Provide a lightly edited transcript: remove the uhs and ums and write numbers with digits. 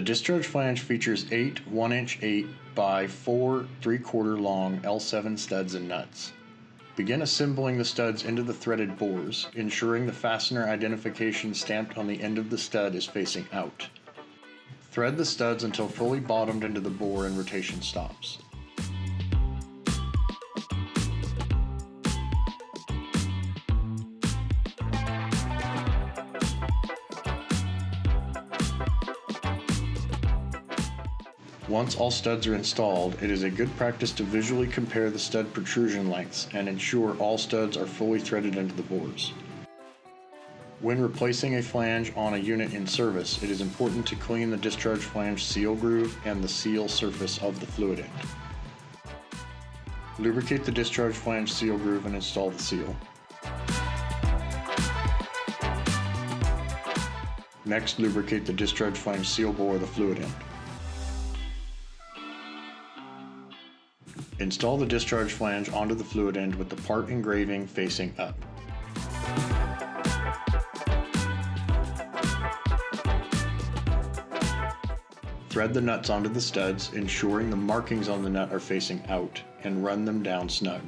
discharge flange features 8 1" 8 by 4 3/4 long L7 studs and nuts. Begin assembling the studs into the threaded bores, ensuring the fastener identification stamped on the end of the stud is facing out. Thread the studs until fully bottomed into the bore and rotation stops. Once all studs are installed, it is a good practice to visually compare the stud protrusion lengths and ensure all studs are fully threaded into the bores. When replacing a flange on a unit in service, it is important to clean the discharge flange seal groove and the seal surface of the fluid end. Lubricate the discharge flange seal groove and install the seal. Next, lubricate the discharge flange seal bore of the fluid end. Install the discharge flange onto the fluid end with the part engraving facing up. Thread the nuts onto the studs, ensuring the markings on the nut are facing out, and run them down snug.